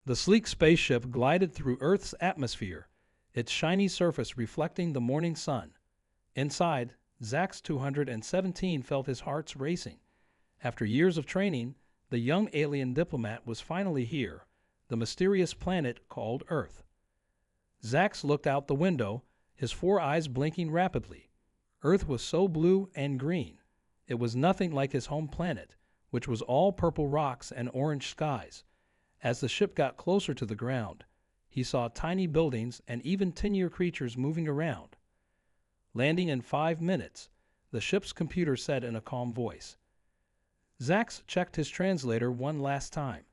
The sleek spaceship glided through Earth's atmosphere, its shiny surface reflecting the morning sun. Inside, Zax 217 felt his heart racing. After years of training, the young alien diplomat was finally here, the mysterious planet called Earth. Zax looked out the window, his 4 eyes blinking rapidly. Earth was so blue and green. It was nothing like his home planet, which was all purple rocks and orange skies. As the ship got closer to the ground, he saw tiny buildings and even tinier creatures moving around. Landing in 5 minutes, the ship's computer said in a calm voice. Zax checked his translator one last time.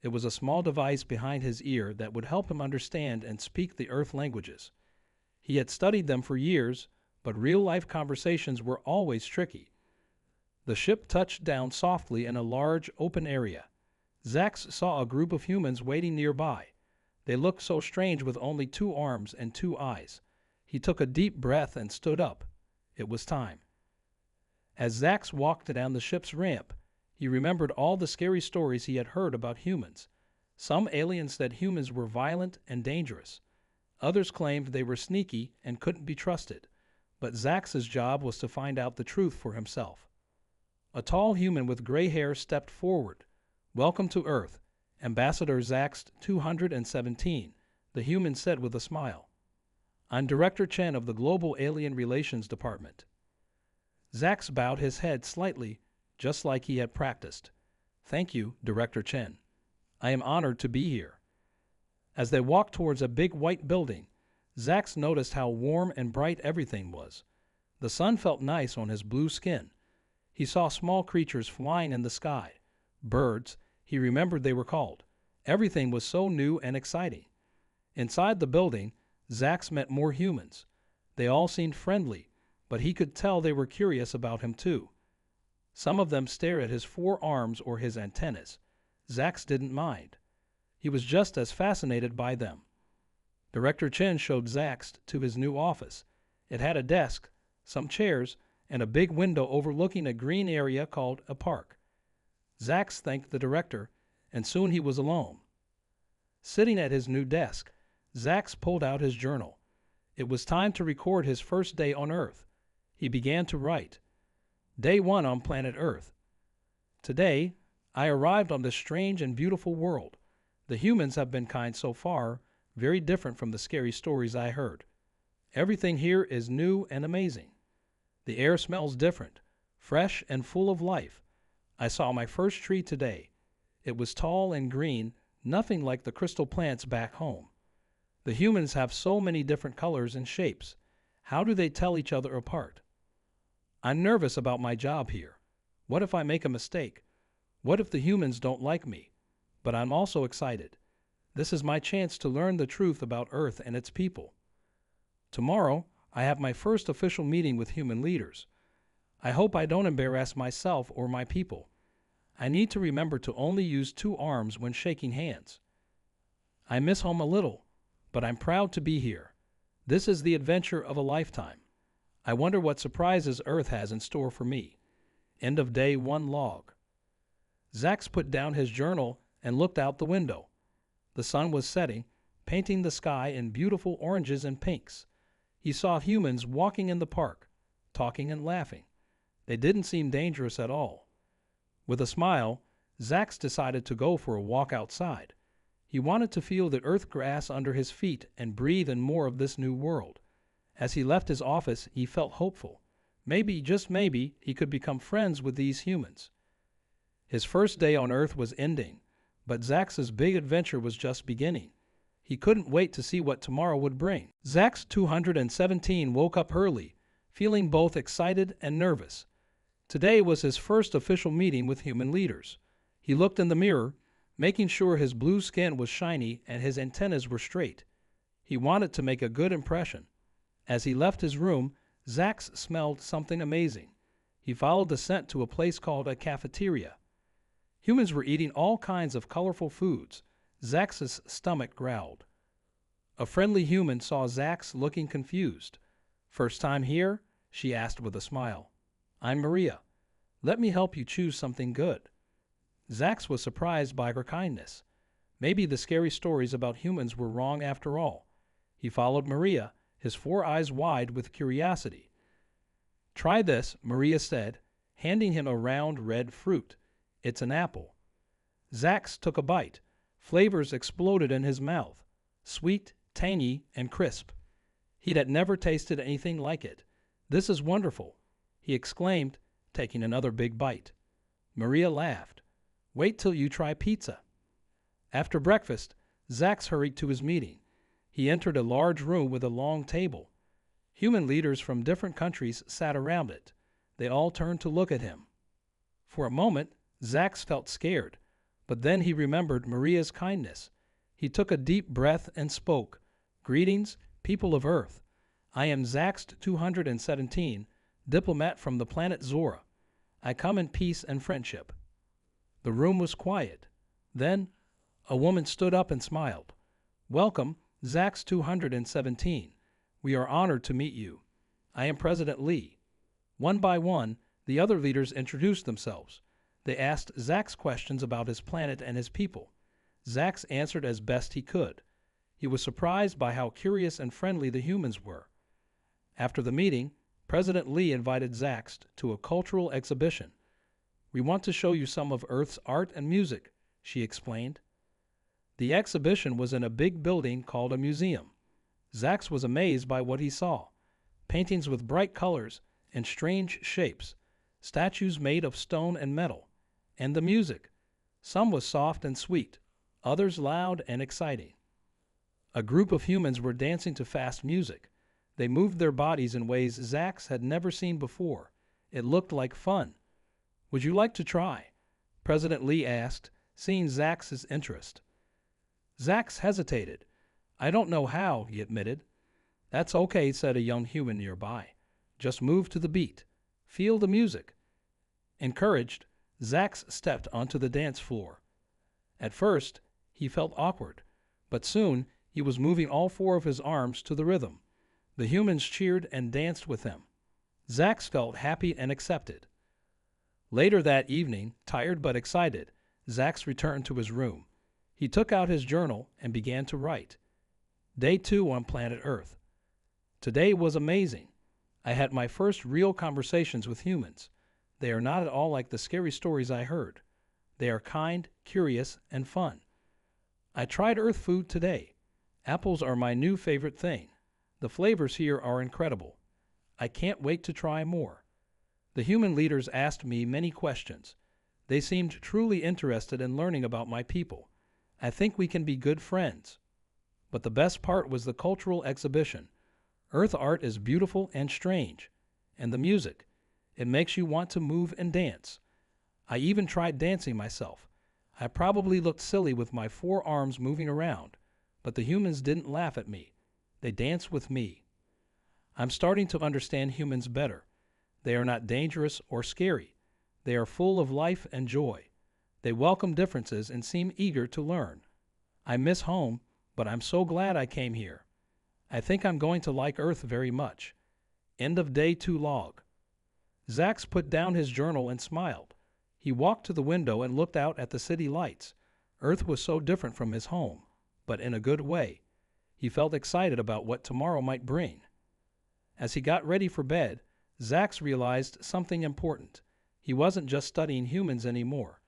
It was a small device behind his ear that would help him understand and speak the Earth languages. He had studied them for years, but real-life conversations were always tricky. The ship touched down softly in a large, open area. Zax saw a group of humans waiting nearby. They looked so strange with only 2 arms and 2 eyes. He took a deep breath and stood up. It was time. As Zax walked down the ship's ramp, he remembered all the scary stories he had heard about humans. Some aliens said humans were violent and dangerous. Others claimed they were sneaky and couldn't be trusted. But Zax's job was to find out the truth for himself. A tall human with gray hair stepped forward. "Welcome to Earth, Ambassador Zax 217, the human said with a smile. "I'm Director Chen of the Global Alien Relations Department." Zax bowed his head slightly, just like he had practiced. "Thank you, Director Chen. I am honored to be here." As they walked towards a big white building, Zax noticed how warm and bright everything was. The sun felt nice on his blue skin. He saw small creatures flying in the sky. Birds, he remembered they were called. Everything was so new and exciting. Inside the building, Zax met more humans. They all seemed friendly, but he could tell they were curious about him too. Some of them stared at his 4 arms or his antennas. Zax didn't mind. He was just as fascinated by them. Director Chen showed Zax to his new office. It had a desk, some chairs, and a big window overlooking a green area called a park. Zax thanked the director, and soon he was alone. Sitting at his new desk, Zax pulled out his journal. It was time to record his first day on Earth. He began to write. Day 1 on planet Earth. Today, I arrived on this strange and beautiful world. The humans have been kind so far, very different from the scary stories I heard. Everything here is new and amazing. The air smells different, fresh and full of life. I saw my first tree today. It was tall and green, nothing like the crystal plants back home. The humans have so many different colors and shapes. How do they tell each other apart? I'm nervous about my job here. What if I make a mistake? What if the humans don't like me? But I'm also excited. This is my chance to learn the truth about Earth and its people. Tomorrow, I have my first official meeting with human leaders. I hope I don't embarrass myself or my people. I need to remember to only use 2 arms when shaking hands. I miss home a little, but I'm proud to be here. This is the adventure of a lifetime. I wonder what surprises Earth has in store for me. End of day 1 log. Zax put down his journal and looked out the window. The sun was setting, painting the sky in beautiful oranges and pinks. He saw humans walking in the park, talking and laughing. They didn't seem dangerous at all. With a smile, Zax decided to go for a walk outside. He wanted to feel the earth grass under his feet and breathe in more of this new world. As he left his office, he felt hopeful. Maybe, just maybe, he could become friends with these humans. His first day on Earth was ending, but Zax's big adventure was just beginning. He couldn't wait to see what tomorrow would bring. Zax 217 woke up early, feeling both excited and nervous. Today was his first official meeting with human leaders. He looked in the mirror, making sure his blue skin was shiny and his antennas were straight. He wanted to make a good impression. As he left his room, Zax smelled something amazing. He followed the scent to a place called a cafeteria. Humans were eating all kinds of colorful foods. Zax's stomach growled. A friendly human saw Zax looking confused. "First time here?" she asked with a smile. "I'm Maria. Let me help you choose something good." Zax was surprised by her kindness. Maybe the scary stories about humans were wrong after all. He followed Maria, his 4 eyes wide with curiosity. "Try this," Maria said, handing him a round red fruit. "It's an apple." Zax took a bite. Flavors exploded in his mouth, sweet, tangy, and crisp. He had never tasted anything like it. "This is wonderful," he exclaimed, taking another big bite. Maria laughed. "Wait till you try pizza." After breakfast, Zax hurried to his meeting. He entered a large room with a long table. Human leaders from different countries sat around it. They all turned to look at him. For a moment, Zax felt scared, but then he remembered Maria's kindness. He took a deep breath and spoke. "Greetings, people of Earth. I am Zax 217, diplomat from the planet Zora. I come in peace and friendship." The room was quiet. Then a woman stood up and smiled. "Welcome, Zax 217. We are honored to meet you. I am President Lee." One by one, the other leaders introduced themselves. They asked Zax questions about his planet and his people. Zax answered as best he could. He was surprised by how curious and friendly the humans were. After the meeting, President Lee invited Zax to a cultural exhibition. "We want to show you some of Earth's art and music," she explained. The exhibition was in a big building called a museum. Zax was amazed by what he saw. Paintings with bright colors and strange shapes, statues made of stone and metal, and the music. Some was soft and sweet, others loud and exciting. A group of humans were dancing to fast music. They moved their bodies in ways Zax had never seen before. It looked like fun. "Would you like to try?" President Lee asked, seeing Zax's interest. Zax hesitated. "I don't know how," he admitted. "That's okay," said a young human nearby. "Just move to the beat. Feel the music." Encouraged, Zax stepped onto the dance floor. At first, he felt awkward, but soon he was moving all 4 of his arms to the rhythm. The humans cheered and danced with him. Zax felt happy and accepted. Later that evening, tired but excited, Zax returned to his room. He took out his journal and began to write. Day 2 on planet Earth. Today was amazing. I had my first real conversations with humans. They are not at all like the scary stories I heard. They are kind, curious, and fun. I tried Earth food today. Apples are my new favorite thing. The flavors here are incredible. I can't wait to try more. The human leaders asked me many questions. They seemed truly interested in learning about my people. I think we can be good friends. But the best part was the cultural exhibition. Earth art is beautiful and strange. And the music. It makes you want to move and dance. I even tried dancing myself. I probably looked silly with my 4 arms moving around, but the humans didn't laugh at me. They danced with me. I'm starting to understand humans better. They are not dangerous or scary. They are full of life and joy. They welcome differences and seem eager to learn. I miss home, but I'm so glad I came here. I think I'm going to like Earth very much. End of Day 2 log. Zax put down his journal and smiled. He walked to the window and looked out at the city lights. Earth was so different from his home, but in a good way. He felt excited about what tomorrow might bring. As he got ready for bed, Zax realized something important. He wasn't just studying humans anymore.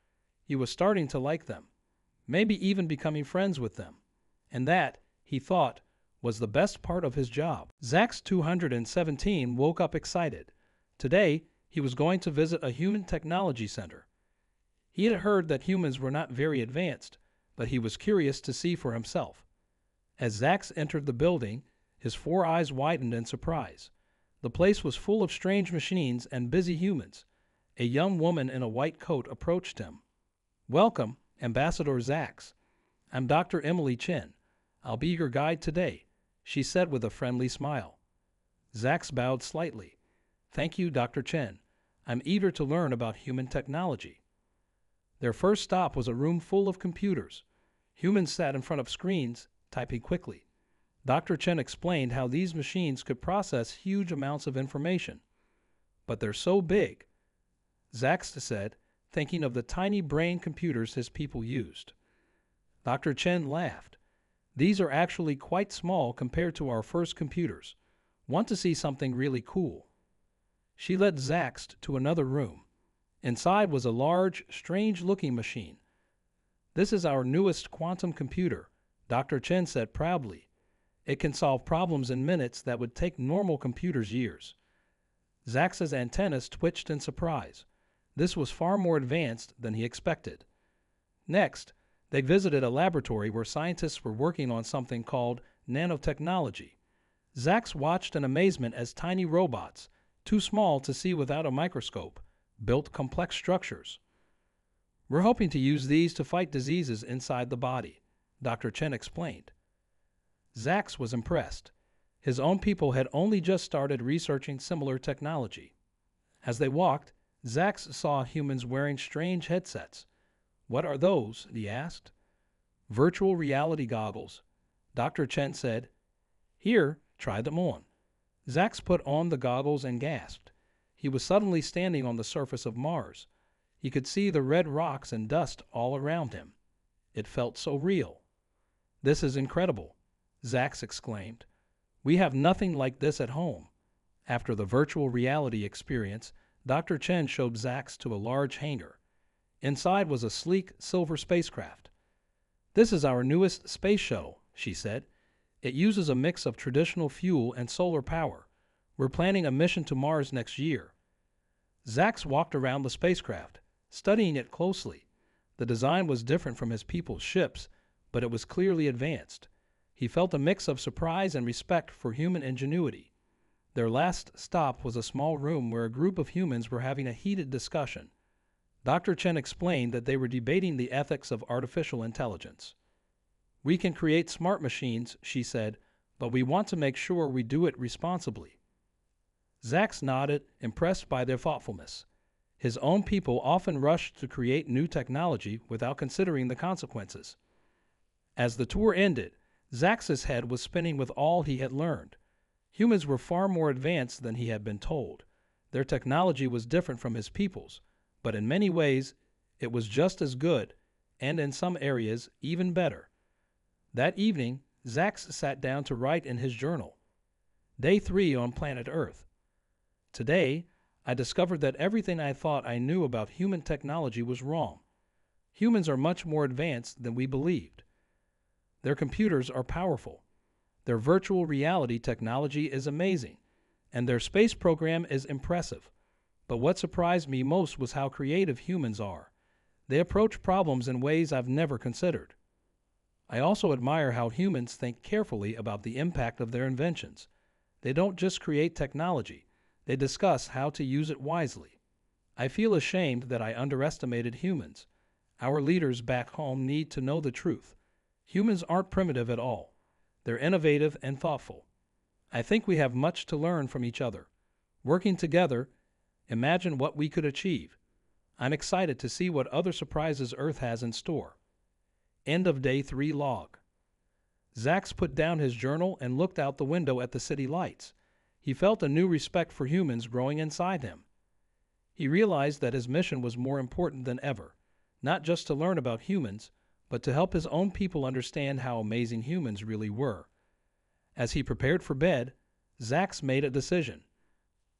He was starting to like them, maybe even becoming friends with them. And that, he thought, was the best part of his job. Zax 217 woke up excited. Today, he was going to visit a human technology center. He had heard that humans were not very advanced, but he was curious to see for himself. As Zax entered the building, his 4 eyes widened in surprise. The place was full of strange machines and busy humans. A young woman in a white coat approached him. "Welcome, Ambassador Zax. I'm Dr. Emily Chen. I'll be your guide today," she said with a friendly smile. Zax bowed slightly. "Thank you, Dr. Chen. I'm eager to learn about human technology." Their first stop was a room full of computers. Humans sat in front of screens, typing quickly. Dr. Chen explained how these machines could process huge amounts of information. "But they're so big," Zax said, thinking of the tiny brain computers his people used. Dr. Chen laughed. These are actually quite small compared to our first computers. Want to see something really cool? She led Zax to another room. Inside was a large, strange-looking machine. This is our newest quantum computer, Dr. Chen said proudly. It can solve problems in minutes that would take normal computers years. Zax's antennas twitched in surprise. This was far more advanced than he expected. Next, they visited a laboratory where scientists were working on something called nanotechnology. Zax watched in amazement as tiny robots, too small to see without a microscope, built complex structures. We're hoping to use these to fight diseases inside the body, Dr. Chen explained. Zax was impressed. His own people had only just started researching similar technology. As they walked, Zax saw humans wearing strange headsets. What are those? He asked. Virtual reality goggles. Dr. Chen said, Here, try them on. Zax put on the goggles and gasped. He was suddenly standing on the surface of Mars. He could see the red rocks and dust all around him. It felt so real. This is incredible, Zax exclaimed. We have nothing like this at home. After the virtual reality experience, Dr. Chen showed Zax to a large hangar. Inside was a sleek silver spacecraft. This is our newest space shuttle, she said. It uses a mix of traditional fuel and solar power. We're planning a mission to Mars next year. Zax walked around the spacecraft, studying it closely. The design was different from his people's ships, but it was clearly advanced. He felt a mix of surprise and respect for human ingenuity. Their last stop was a small room where a group of humans were having a heated discussion. Dr. Chen explained that they were debating the ethics of artificial intelligence. We can create smart machines, she said, but we want to make sure we do it responsibly. Zax nodded, impressed by their thoughtfulness. His own people often rushed to create new technology without considering the consequences. As the tour ended, Zax's head was spinning with all he had learned. Humans were far more advanced than he had been told. Their technology was different from his people's, but in many ways, it was just as good, and in some areas, even better. That evening, Zax sat down to write in his journal. Day 3 on planet Earth. Today, I discovered that everything I thought I knew about human technology was wrong. Humans are much more advanced than we believed. Their computers are powerful. Their virtual reality technology is amazing, and their space program is impressive. But what surprised me most was how creative humans are. They approach problems in ways I've never considered. I also admire how humans think carefully about the impact of their inventions. They don't just create technology, they discuss how to use it wisely. I feel ashamed that I underestimated humans. Our leaders back home need to know the truth. Humans aren't primitive at all. They're innovative and thoughtful. I think we have much to learn from each other. Working together, imagine what we could achieve. I'm excited to see what other surprises Earth has in store. End of Day 3 log. Zax put down his journal and looked out the window at the city lights. He felt a new respect for humans growing inside him. He realized that his mission was more important than ever, not just to learn about humans, but to help his own people understand how amazing humans really were. As he prepared for bed, Zax made a decision.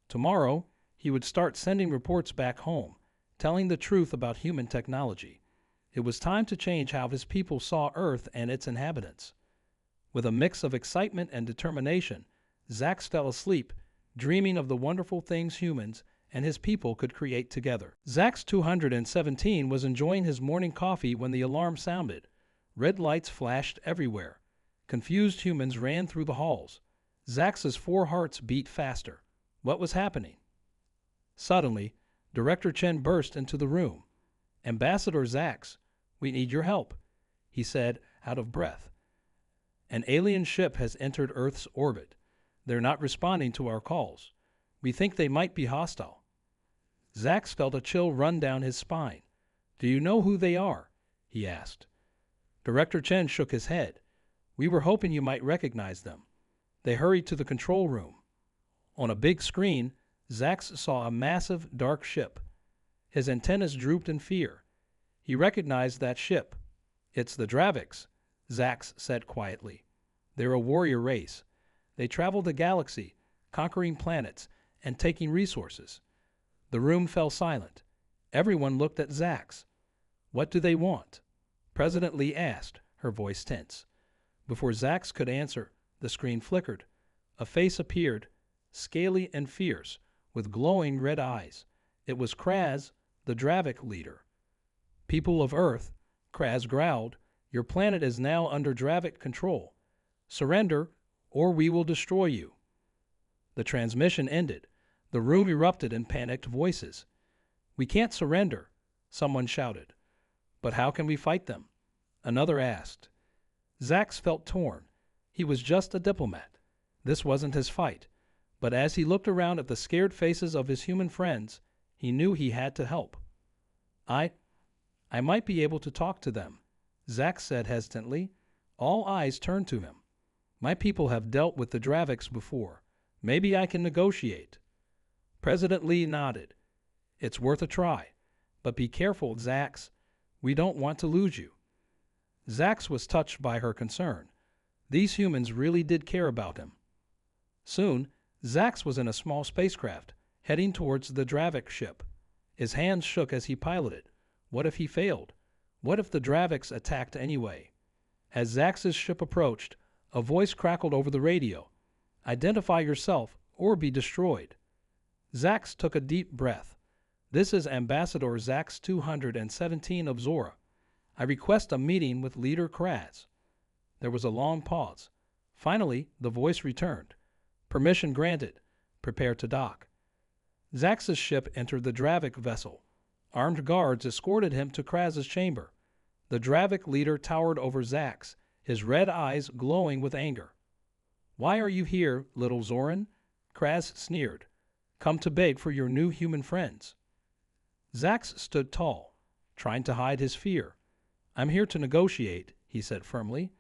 Tomorrow, he would start sending reports back home, telling the truth about human technology. It was time to change how his people saw Earth and its inhabitants. With a mix of excitement and determination, Zax fell asleep, dreaming of the wonderful things humans and his people could create together. Zax 217 was enjoying his morning coffee when the alarm sounded. Red lights flashed everywhere. Confused humans ran through the halls. Zax's 4 hearts beat faster. What was happening? Suddenly, Director Chen burst into the room. Ambassador Zax, we need your help, he said, out of breath. An alien ship has entered Earth's orbit. They're not responding to our calls. We think they might be hostile. Zax felt a chill run down his spine. Do you know who they are? He asked. Director Chen shook his head. We were hoping you might recognize them. They hurried to the control room. On a big screen, Zax saw a massive, dark ship. His antennas drooped in fear. He recognized that ship. It's the Draviks, Zax said quietly. They're a warrior race. They travel the galaxy, conquering planets and taking resources. The room fell silent. Everyone looked at Zax. What do they want? President Lee asked, her voice tense. Before Zax could answer, the screen flickered. A face appeared, scaly and fierce, with glowing red eyes. It was Kraz, the Dravik leader. People of Earth, Kraz growled, your planet is now under Dravik control. Surrender, or we will destroy you. The transmission ended. The room erupted in panicked voices. We can't surrender, someone shouted. But how can we fight them? Another asked. Zax felt torn. He was just a diplomat. This wasn't his fight. But as he looked around at the scared faces of his human friends, he knew he had to help. I might be able to talk to them, Zax said hesitantly. All eyes turned to him. My people have dealt with the Draviks before. Maybe I can negotiate. President Lee nodded. It's worth a try. But be careful, Zax. We don't want to lose you. Zax was touched by her concern. These humans really did care about him. Soon, Zax was in a small spacecraft, heading towards the Dravik ship. His hands shook as he piloted. What if he failed? What if the Draviks attacked anyway? As Zax's ship approached, a voice crackled over the radio. Identify yourself or be destroyed. Zax took a deep breath. This is Ambassador Zax 217 of Zora. I request a meeting with Leader Kraz. There was a long pause. Finally, the voice returned. Permission granted. Prepare to dock. Zax's ship entered the Dravik vessel. Armed guards escorted him to Kraz's chamber. The Dravik leader towered over Zax, his red eyes glowing with anger. Why are you here, little Zoran? Kraz sneered. Come to beg for your new human friends. Zax stood tall, trying to hide his fear. I'm here to negotiate, he said firmly.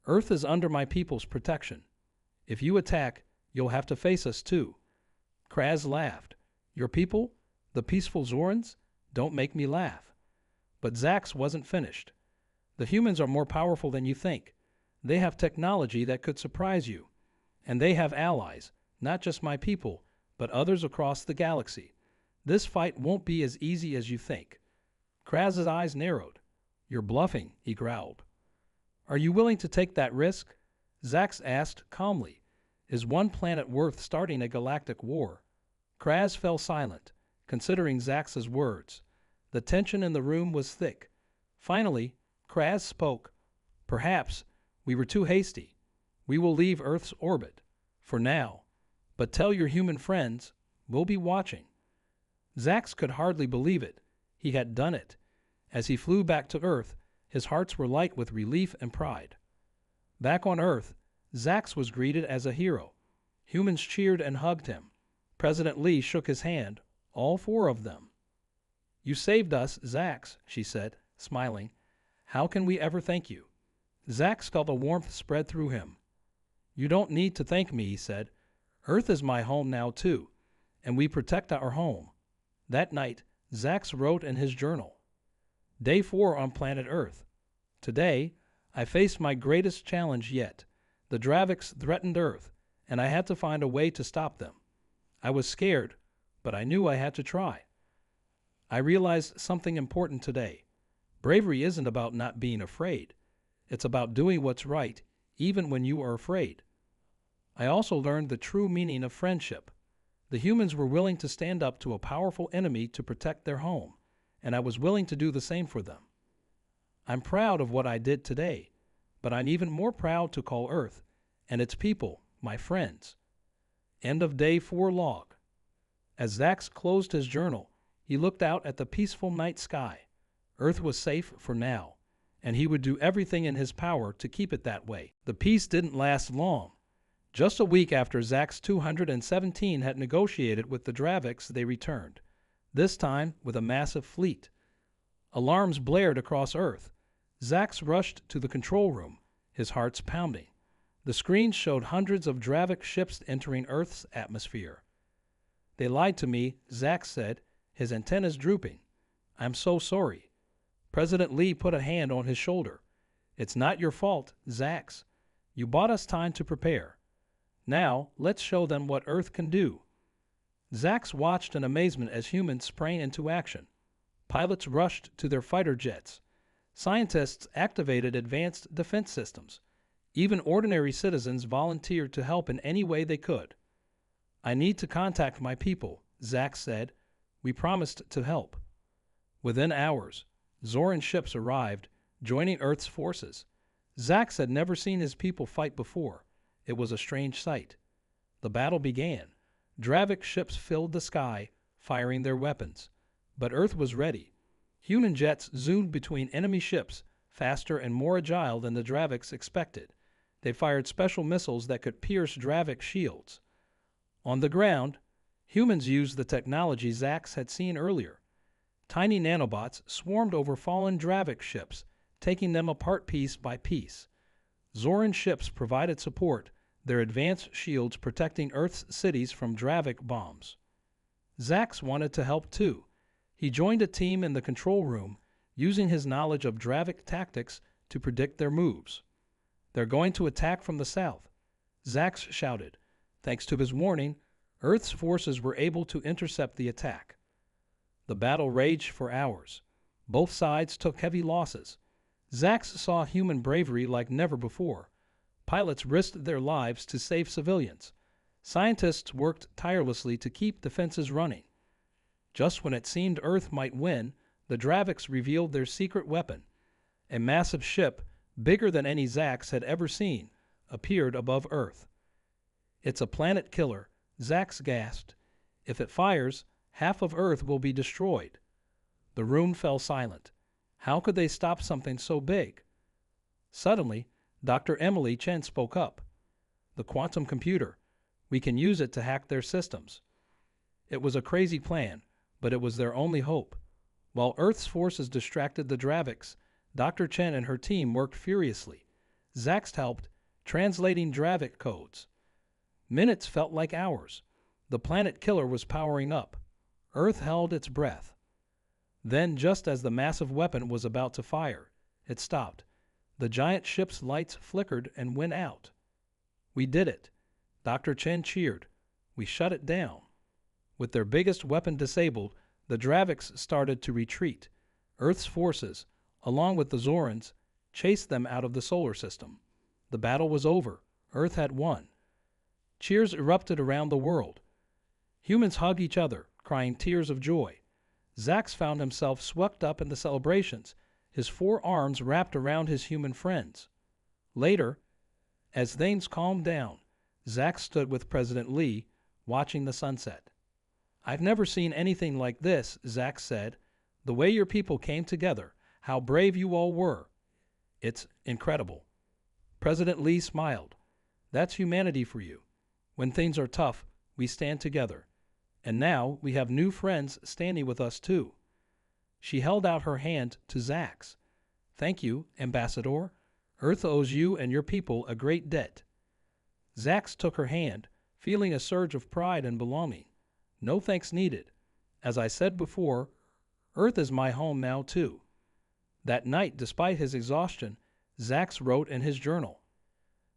Earth is under my people's protection. If you attack, you'll have to face us too. Kraz laughed. Your people? The peaceful Zorans? Don't make me laugh. But Zax wasn't finished. The humans are more powerful than you think. They have technology that could surprise you. And they have allies, not just my people, but others across the galaxy. This fight won't be as easy as you think. Kraz's eyes narrowed. You're bluffing, he growled. Are you willing to take that risk? Zax asked calmly. Is one planet worth starting a galactic war? Kraz fell silent, considering Zax's words. The tension in the room was thick. Finally, Kraz spoke. Perhaps we were too hasty. We will leave Earth's orbit, for now. But tell your human friends, we'll be watching. Zax could hardly believe it. He had done it. As he flew back to Earth, his hearts were light with relief and pride. Back on Earth, Zax was greeted as a hero. Humans cheered and hugged him. President Lee shook his hand, all four of them. You saved us, Zax, she said, smiling. How can we ever thank you? Zax felt a warmth spread through him. You don't need to thank me, he said. Earth is my home now, too, and we protect our home. That night, Zax wrote in his journal. Day 4 on planet Earth. Today, I faced my greatest challenge yet. The Draviks threatened Earth, and I had to find a way to stop them. I was scared, but I knew I had to try. I realized something important today. Bravery isn't about not being afraid. It's about doing what's right, even when you are afraid. I also learned the true meaning of friendship. The humans were willing to stand up to a powerful enemy to protect their home, and I was willing to do the same for them. I'm proud of what I did today, but I'm even more proud to call Earth and its people my friends. End of Day 4 log. As Zax closed his journal, he looked out at the peaceful night sky. Earth was safe for now, and he would do everything in his power to keep it that way. The peace didn't last long. Just a week after Zax 217 had negotiated with the Draviks, they returned, this time with a massive fleet. Alarms blared across Earth. Zax rushed to the control room, his heart's pounding. The screens showed hundreds of Dravik ships entering Earth's atmosphere. They lied to me, Zax said, his antennas drooping. I'm so sorry. President Lee put a hand on his shoulder. "It's not your fault, Zax. You bought us time to prepare. Now, let's show them what Earth can do." Zax watched in amazement as humans sprang into action. Pilots rushed to their fighter jets. Scientists activated advanced defense systems. Even ordinary citizens volunteered to help in any way they could. "I need to contact my people," Zax said. "We promised to help." Within hours, Zoran ships arrived, joining Earth's forces. Zax had never seen his people fight before. It was a strange sight. The battle began. Dravik ships filled the sky, firing their weapons. But Earth was ready. Human jets zoomed between enemy ships, faster and more agile than the Draviks expected. They fired special missiles that could pierce Dravik shields. On the ground, humans used the technology Zax had seen earlier. Tiny nanobots swarmed over fallen Dravik ships, taking them apart piece by piece. Zoran ships provided support, their advanced shields protecting Earth's cities from Dravik bombs. Zax wanted to help too. He joined a team in the control room, using his knowledge of Dravik tactics to predict their moves. "They're going to attack from the south," Zax shouted. Thanks to his warning, Earth's forces were able to intercept the attack. The battle raged for hours. Both sides took heavy losses. Zax saw human bravery like never before. Pilots risked their lives to save civilians. Scientists worked tirelessly to keep defenses running. Just when it seemed Earth might win, the Draviks revealed their secret weapon. A massive ship, bigger than any Zax had ever seen, appeared above Earth. "It's a planet killer," Zax gasped. "If it fires, half of Earth will be destroyed." The room fell silent. How could they stop something so big? Suddenly, Dr. Emily Chen spoke up. "The quantum computer. We can use it to hack their systems." It was a crazy plan, but it was their only hope. While Earth's forces distracted the Draviks, Dr. Chen and her team worked furiously. Zax helped, translating Dravik codes. Minutes felt like hours. The planet killer was powering up. Earth held its breath. Then, just as the massive weapon was about to fire, it stopped. The giant ship's lights flickered and went out. "We did it." Dr. Chen cheered. "We shut it down." With their biggest weapon disabled, the Draviks started to retreat. Earth's forces, along with the Zorans, chased them out of the solar system. The battle was over. Earth had won. Cheers erupted around the world. Humans hugged each other, crying tears of joy. Zax found himself swept up in the celebrations, his 4 arms wrapped around his human friends. Later, as things calmed down, Zax stood with President Lee, watching the sunset. "I've never seen anything like this," Zax said. "The way your people came together, how brave you all were. It's incredible." President Lee smiled. "That's humanity for you. When things are tough, we stand together. And now we have new friends standing with us too." She held out her hand to Zax. "Thank you, Ambassador. Earth owes you and your people a great debt." Zax took her hand, feeling a surge of pride and belonging. "No thanks needed. As I said before, Earth is my home now too." That night, despite his exhaustion, Zax wrote in his journal,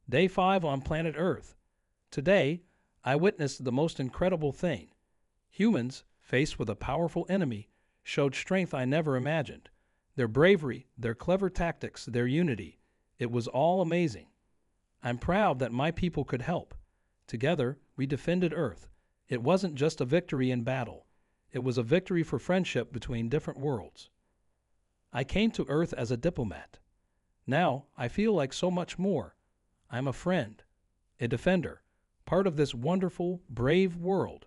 "Day 5 on planet Earth. Today, I witnessed the most incredible thing. Humans, faced with a powerful enemy, showed strength I never imagined. Their bravery, their clever tactics, their unity. It was all amazing. I'm proud that my people could help. Together, we defended Earth. It wasn't just a victory in battle. It was a victory for friendship between different worlds. I came to Earth as a diplomat. Now, I feel like so much more. I'm a friend, a defender, part of this wonderful, brave world.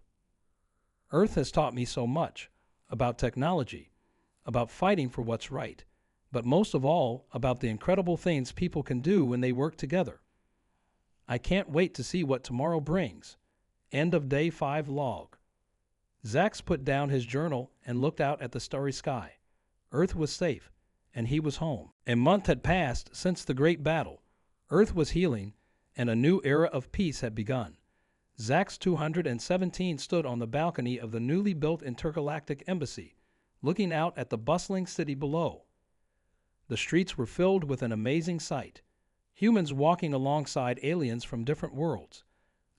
Earth has taught me so much about technology, about fighting for what's right, but most of all about the incredible things people can do when they work together. I can't wait to see what tomorrow brings." End of Day 5 log. Zax put down his journal and looked out at the starry sky. Earth was safe, and he was home. A month had passed since the great battle. Earth was healing, and a new era of peace had begun. Zax 217 stood on the balcony of the newly built intergalactic embassy, looking out at the bustling city below. The streets were filled with an amazing sight. Humans walking alongside aliens from different worlds.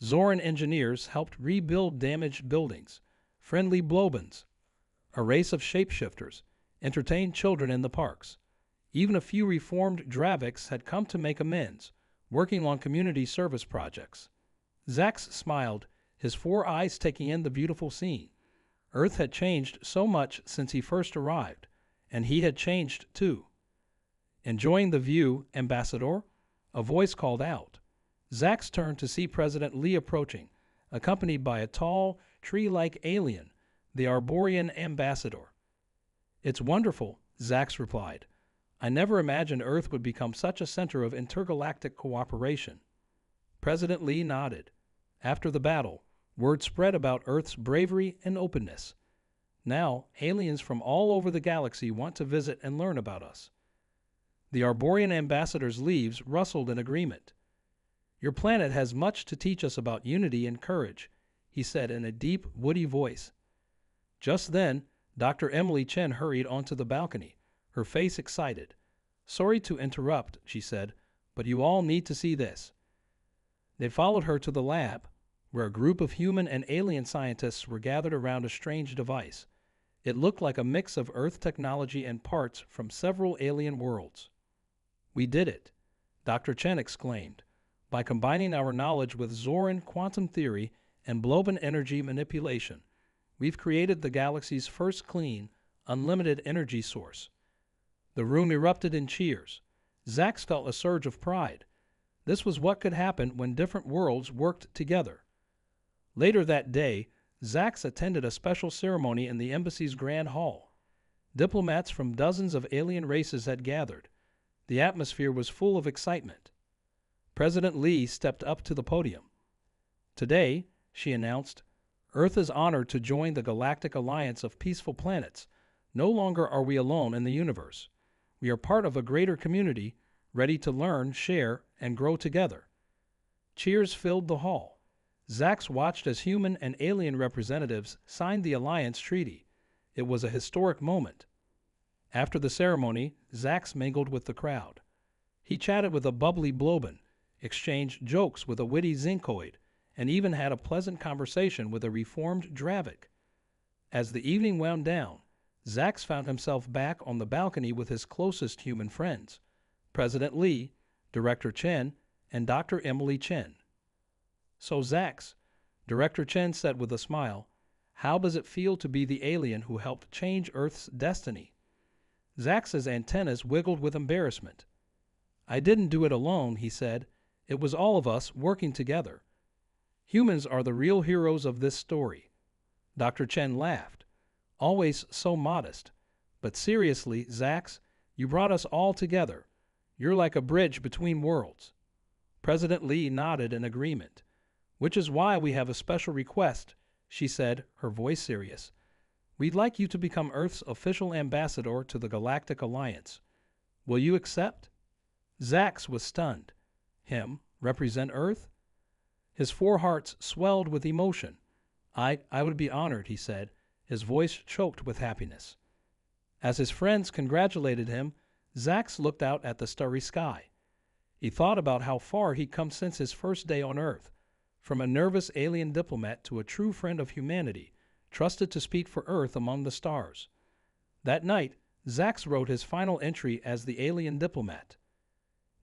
Zoran engineers helped rebuild damaged buildings. Friendly Blobans, a race of shapeshifters, entertained children in the parks. Even a few reformed Draviks had come to make amends, working on community service projects. Zax smiled, his 4 eyes taking in the beautiful scene. Earth had changed so much since he first arrived, and he had changed too. Enjoying the view, Ambassador? A voice called out. Zax turned to see President Lee approaching, accompanied by a tall, tree-like alien, the Arborian Ambassador. It's wonderful, Zax replied. I never imagined Earth would become such a center of intergalactic cooperation. President Lee nodded. After the battle, word spread about Earth's bravery and openness. Now, aliens from all over the galaxy want to visit and learn about us. The Arborian Ambassador's leaves rustled in agreement. Your planet has much to teach us about unity and courage, he said in a deep, woody voice. Just then, Dr. Emily Chen hurried onto the balcony, her face excited. Sorry to interrupt, she said, but you all need to see this. They followed her to the lab, where a group of human and alien scientists were gathered around a strange device. It looked like a mix of Earth technology and parts from several alien worlds. We did it, Dr. Chen exclaimed. By combining our knowledge with Zoran quantum theory and Bloban energy manipulation, we've created the galaxy's first clean, unlimited energy source. The room erupted in cheers. Zax felt a surge of pride. This was what could happen when different worlds worked together. Later that day, Zax attended a special ceremony in the embassy's grand hall. Diplomats from dozens of alien races had gathered. The atmosphere was full of excitement. President Lee stepped up to the podium. Today, she announced, Earth is honored to join the Galactic Alliance of Peaceful Planets. No longer are we alone in the universe. We are part of a greater community, ready to learn, share, and grow together. Cheers filled the hall. Zax watched as human and alien representatives signed the Alliance Treaty. It was a historic moment. After the ceremony, Zax mingled with the crowd. He chatted with a bubbly Bloban, exchanged jokes with a witty Zincoid, and even had a pleasant conversation with a reformed Dravik. As the evening wound down, Zax found himself back on the balcony with his closest human friends, President Lee, Director Chen, and Dr. Emily Chen. So Zax, Director Chen said with a smile, how does it feel to be the alien who helped change Earth's destiny? Zax's antennas wiggled with embarrassment. I didn't do it alone, he said. It was all of us working together. Humans are the real heroes of this story. Dr. Chen laughed, always so modest. But seriously, Zax, you brought us all together. You're like a bridge between worlds. President Lee nodded in agreement. Which is why we have a special request, she said, her voice serious. We'd like you to become Earth's official ambassador to the Galactic Alliance. Will you accept? Zax was stunned. Him represent Earth? His 4 hearts swelled with emotion. I would be honored, he said, his voice choked with happiness. As his friends congratulated him, Zax looked out at the starry sky. He thought about how far he'd come since his first day on Earth, from a nervous alien diplomat to a true friend of humanity, trusted to speak for Earth among the stars. That night, Zax wrote his final entry as the alien diplomat.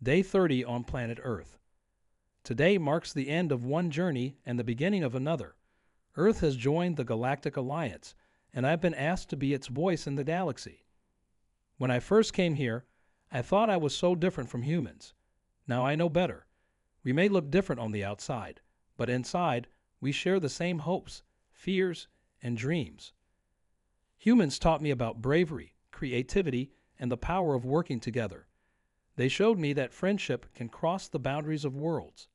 Day 30 on planet Earth. Today marks the end of one journey and the beginning of another. Earth has joined the Galactic Alliance, and I've been asked to be its voice in the galaxy. When I first came here, I thought I was so different from humans. Now I know better. We may look different on the outside, but inside, we share the same hopes, fears, and dreams. Humans taught me about bravery, creativity, and the power of working together. They showed me that friendship can cross the boundaries of worlds.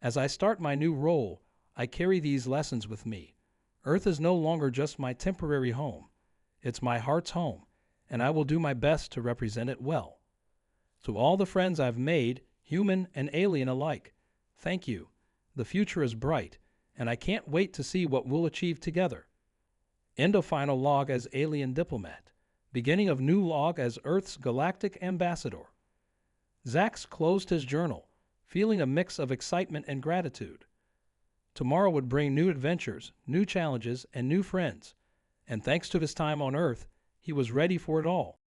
As I start my new role, I carry these lessons with me. Earth is no longer just my temporary home. It's my heart's home, and I will do my best to represent it well. To all the friends I've made, human and alien alike, thank you. The future is bright, and I can't wait to see what we'll achieve together. End of final log as alien diplomat. beginning of new log as Earth's galactic ambassador. Zax closed his journal, feeling a mix of excitement and gratitude. Tomorrow would bring new adventures, new challenges, and new friends, and thanks to his time on Earth, he was ready for it all.